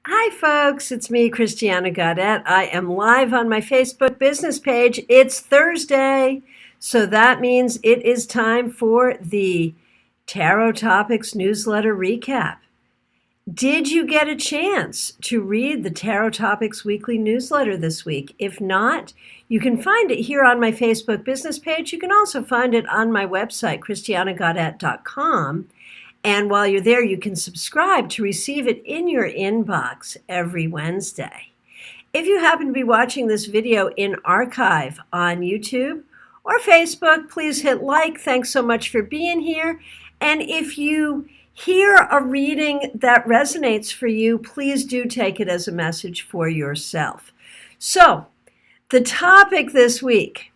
Hi, folks. It's me, Christiana Gaudet. I am live on my Facebook business page. It's Thursday, so that means it is time for the Tarot Topics newsletter recap. Did you get a chance to read the Tarot Topics weekly newsletter this week? If not, you can find it here on my Facebook business page. You can also find it on my website, christianagaudet.com. And while you're there, you can subscribe to receive it in your inbox every Wednesday. If you happen to be watching this video in archive on YouTube or Facebook, please hit like. Thanks so much for being here. And if you hear a reading that resonates for you, please do take it as a message for yourself. So, the topic this week,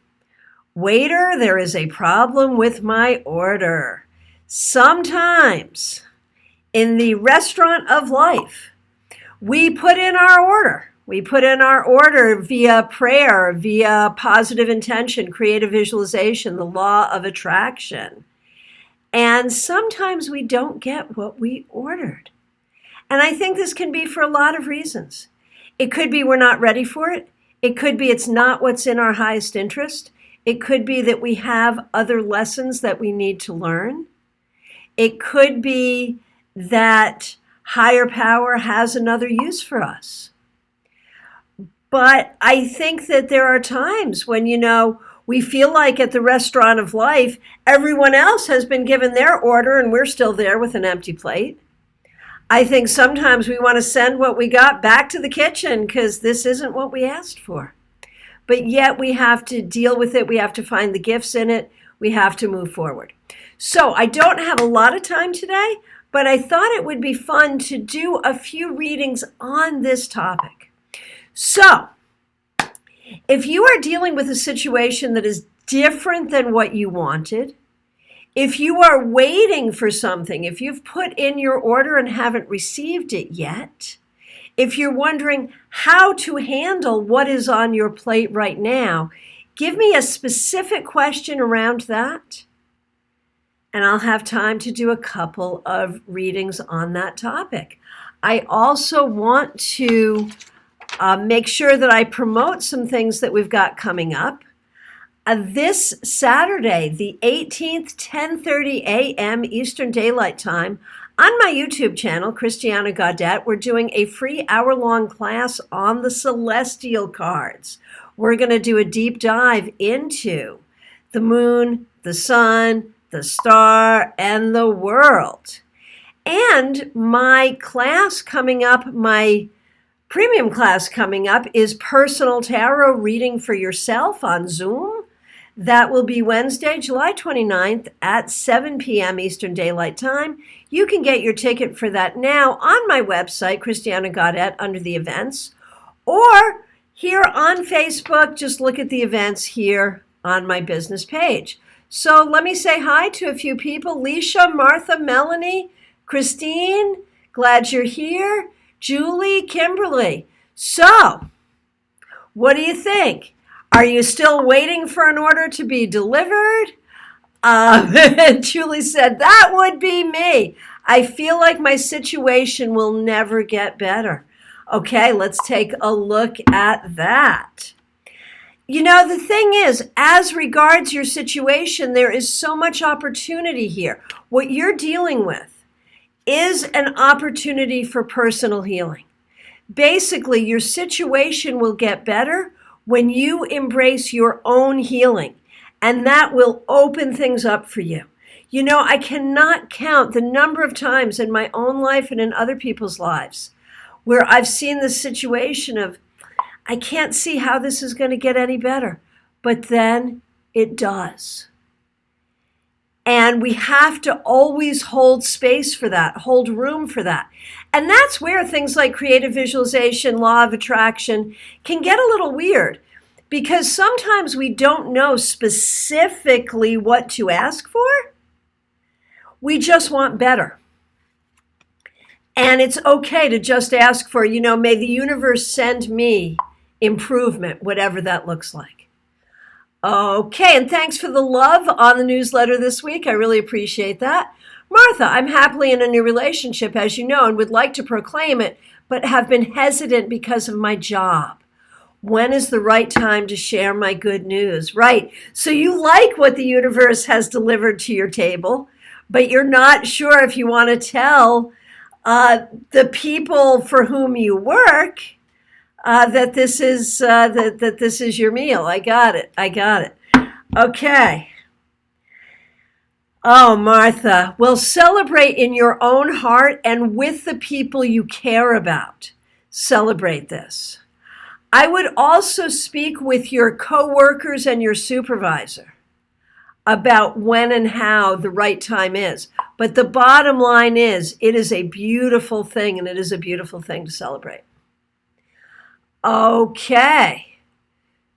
waiter, there is a problem with my order. Sometimes in the restaurant of life, we put in our order. We put in our order via prayer, via positive intention, creative visualization, the law of attraction. And sometimes we don't get what we ordered. And I think this can be for a lot of reasons. It could be we're not ready for it. It could be it's not what's in our highest interest. It could be that we have other lessons that we need to learn. It could be that higher power has another use for us. But I think that there are times when, we feel like at the restaurant of life, everyone else has been given their order and we're still there with an empty plate. I think sometimes we want to send what we got back to the kitchen because this isn't what we asked for. But yet we have to deal with it. We have to find the gifts in it. We have to move forward. So I don't have a lot of time today, but I thought it would be fun to do a few readings on this topic. So if you are dealing with a situation that is different than what you wanted, if you are waiting for something, if you've put in your order and haven't received it yet, if you're wondering how to handle what is on your plate right now, give me a specific question around that. And I'll have time to do a couple of readings on that topic. I also want to make sure that I promote some things that we've got coming up. This Saturday, the 18th, 10:30 a.m. Eastern Daylight Time, on my YouTube channel, Christiana Gaudet, we're doing a free hour-long class on the celestial cards. We're going to do a deep dive into the moon, the sun, the star, and the world. And my class coming up, my premium class coming up, is personal tarot reading for yourself on Zoom. That will be Wednesday, July 29th at 7 p.m. Eastern Daylight Time. You can get your ticket for that now on my website, Christiana Gaudet, under the events, or here on Facebook. Just look at the events here on my business page. So let me say hi to a few people. Leisha, Martha, Melanie, Christine, glad you're here. Julie, Kimberly. So, what do you think? Are you still waiting for an order to be delivered? Julie said, that would be me. I feel like my situation will never get better. Okay, let's take a look at that. The thing is, as regards your situation, there is so much opportunity here. What you're dealing with is an opportunity for personal healing. Basically, your situation will get better when you embrace your own healing, and that will open things up for you. I cannot count the number of times in my own life and in other people's lives where I've seen this situation of, I can't see how this is going to get any better. But then it does. And we have to always hold space for that, hold room for that. And that's where things like creative visualization, law of attraction can get a little weird, because sometimes we don't know specifically what to ask for. We just want better. And it's okay to just ask for, may the universe send me improvement, whatever that looks like. Okay, and thanks for the love on the newsletter this week. I really appreciate that. Martha, I'm happily in a new relationship, as you know, and would like to proclaim it, but have been hesitant because of my job. When is the right time to share my good news? Right. So you like what the universe has delivered to your table, but you're not sure if you want to tell the people for whom you work that this is that this is your meal. I got it. Okay. Oh, Martha, well, celebrate in your own heart and with the people you care about. Celebrate this. I would also speak with your coworkers and your supervisor about when and how the right time is. But the bottom line is, it is a beautiful thing, and it is a beautiful thing to celebrate. Okay.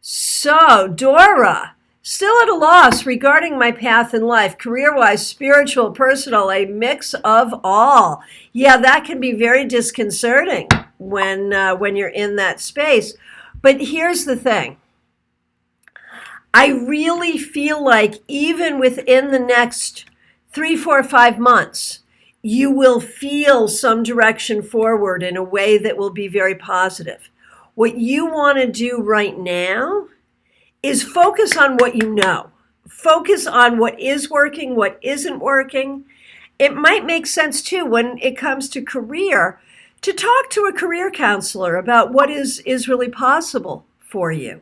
So, Dora, still at a loss regarding my path in life, career-wise, spiritual, personal, a mix of all. Yeah, that can be very disconcerting when you're in that space. But here's the thing. I really feel like even within the next 3, 4, 5 months, you will feel some direction forward in a way that will be very positive. What you want to do right now is focus on what you know. Focus on what is working, what isn't working. It might make sense too when it comes to career to talk to a career counselor about what is really possible for you.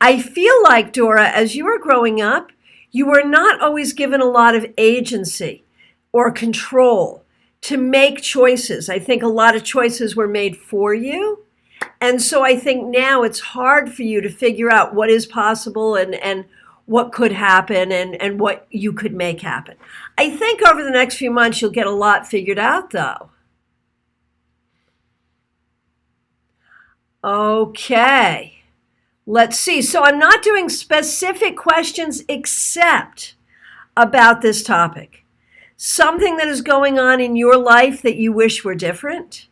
I feel like, Dora, as you were growing up, you were not always given a lot of agency or control to make choices. I think a lot of choices were made for you. And so I think now it's hard for you to figure out what is possible and what could happen and what you could make happen. I think over the next few months, you'll get a lot figured out, though. Okay. Let's see. So I'm not doing specific questions except about this topic. Something that is going on in your life that you wish were different.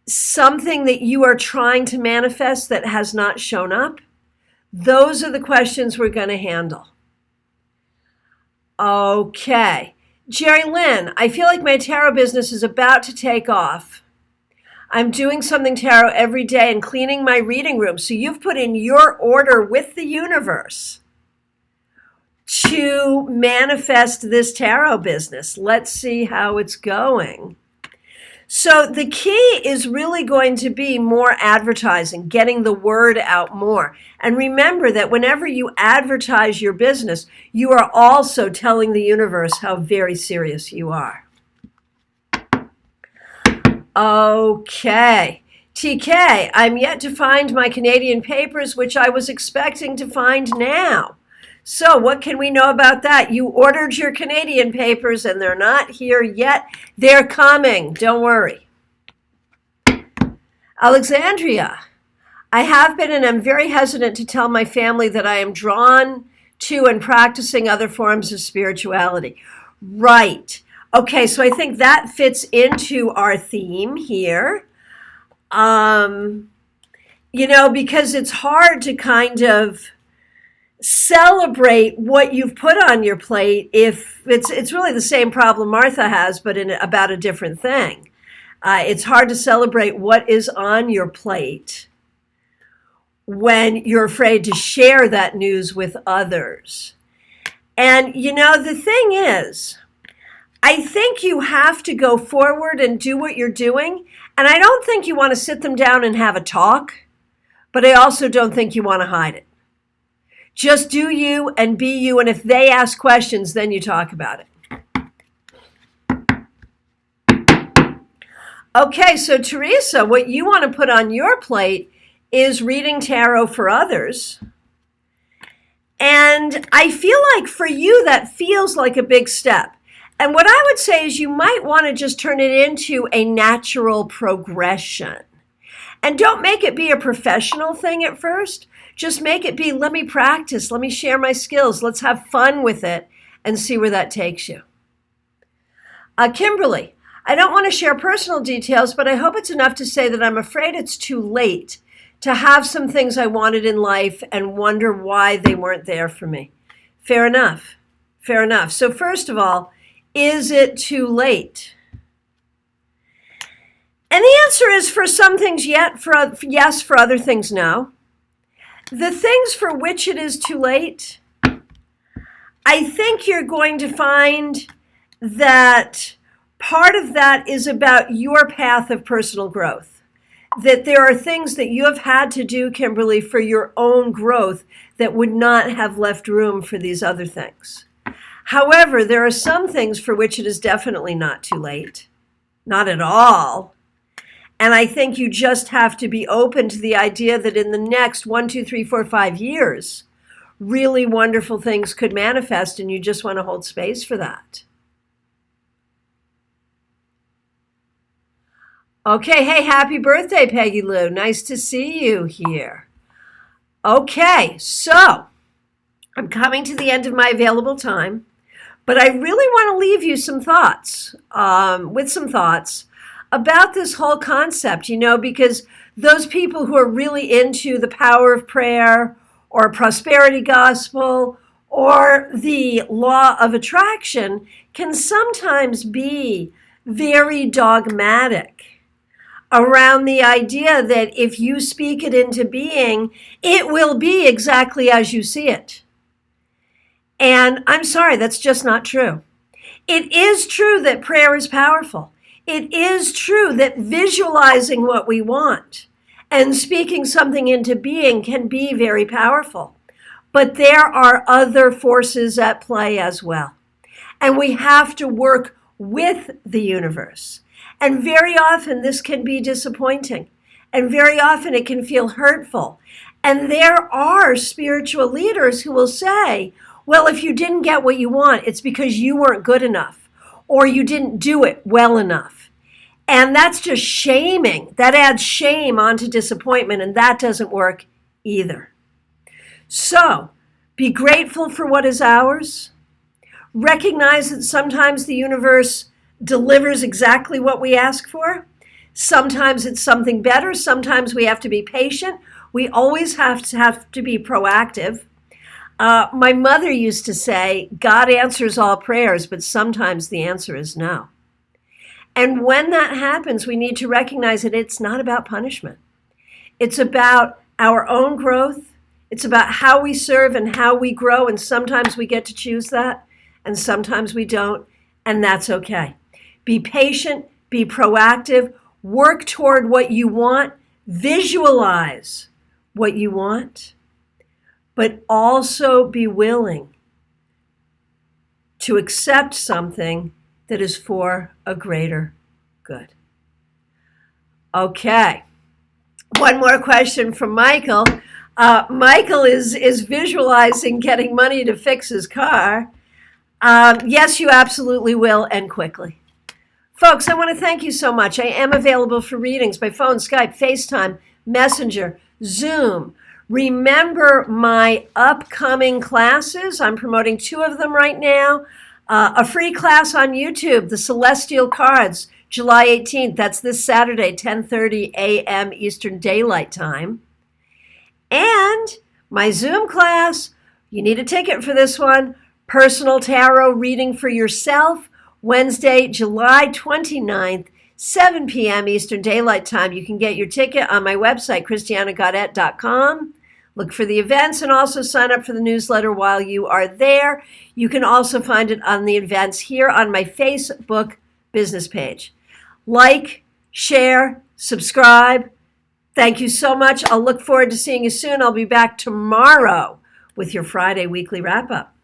Something that you are trying to manifest that has not shown up. Those are the questions we're going to handle. Okay. Jerry Lynn, I feel like my tarot business is about to take off. I'm doing something tarot every day and cleaning my reading room. So you've put in your order with the universe to manifest this tarot business. Let's see how it's going. So the key is really going to be more advertising, getting the word out more. And remember that whenever you advertise your business, you are also telling the universe how very serious you are. Okay. TK, I'm yet to find my Canadian papers, which I was expecting to find now. So what can we know about that? You ordered your Canadian papers and they're not here yet. They're coming. Don't worry. Alexandria, I have been and am very hesitant to tell my family that I am drawn to and practicing other forms of spirituality. Right. Okay, so I think that fits into our theme here. Because it's hard to kind of celebrate what you've put on your plate if it's really the same problem Martha has, but about a different thing. It's hard to celebrate what is on your plate when you're afraid to share that news with others. And, the thing is, I think you have to go forward and do what you're doing. And I don't think you want to sit them down and have a talk, but I also don't think you want to hide it. Just do you and be you. And if they ask questions, then you talk about it. Okay, so Teresa, what you want to put on your plate is reading tarot for others. And I feel like for you, that feels like a big step. And what I would say is you might want to just turn it into a natural progression. And don't make it be a professional thing at first. Just make it be, let me practice, let me share my skills, let's have fun with it and see where that takes you. Kimberly, I don't want to share personal details, but I hope it's enough to say that I'm afraid it's too late to have some things I wanted in life and wonder why they weren't there for me. Fair enough. So first of all, Is it too late? And the answer is for some things yes, for other things no. The things for which it is too late, I think you're going to find that part of that is about your path of personal growth. That there are things that you have had to do, Kimberly, for your own growth that would not have left room for these other things. However, there are some things for which it is definitely not too late. Not at all. And I think you just have to be open to the idea that in the next 1, 2, 3, 4, 5 years, really wonderful things could manifest, and you just want to hold space for that. Okay, hey, happy birthday, Peggy Lou. Nice to see you here. Okay, so I'm coming to the end of my available time, but I really want to leave you some thoughts, about this whole concept, because those people who are really into the power of prayer or prosperity gospel or the law of attraction can sometimes be very dogmatic around the idea that if you speak it into being, it will be exactly as you see it. And I'm sorry, that's just not true. It is true that prayer is powerful. It is true that visualizing what we want and speaking something into being can be very powerful. But there are other forces at play as well. And we have to work with the universe. And very often this can be disappointing. And very often it can feel hurtful. And there are spiritual leaders who will say, well, if you didn't get what you want, it's because you weren't good enough or you didn't do it well enough. And that's just shaming. That adds shame onto disappointment, and that doesn't work either. So, be grateful for what is ours. Recognize that sometimes the universe delivers exactly what we ask for. Sometimes it's something better. Sometimes we have to be patient. We always have to be proactive. My mother used to say, God answers all prayers, but sometimes the answer is no. And when that happens, we need to recognize that it's not about punishment. It's about our own growth. It's about how we serve and how we grow. And sometimes we get to choose that, and sometimes we don't. And that's okay. Be patient, be proactive, work toward what you want, visualize what you want, but also be willing to accept something that is for a greater good. Okay. One more question from Michael. Michael is visualizing getting money to fix his car. Yes, you absolutely will, and quickly. Folks, I want to thank you so much. I am available for readings by phone, Skype, FaceTime, Messenger, Zoom. Remember my upcoming classes. I'm promoting 2 of them right now. A free class on YouTube, The Celestial Cards, July 18th. That's this Saturday, 10:30 a.m. Eastern Daylight Time. And my Zoom class, you need a ticket for this one, Personal Tarot Reading for Yourself, Wednesday, July 29th, 7 p.m. Eastern Daylight Time. You can get your ticket on my website, ChristianaGaudet.com. Look for the events and also sign up for the newsletter while you are there. You can also find it on the events here on my Facebook business page. Like, share, subscribe. Thank you so much. I'll look forward to seeing you soon. I'll be back tomorrow with your Friday weekly wrap-up.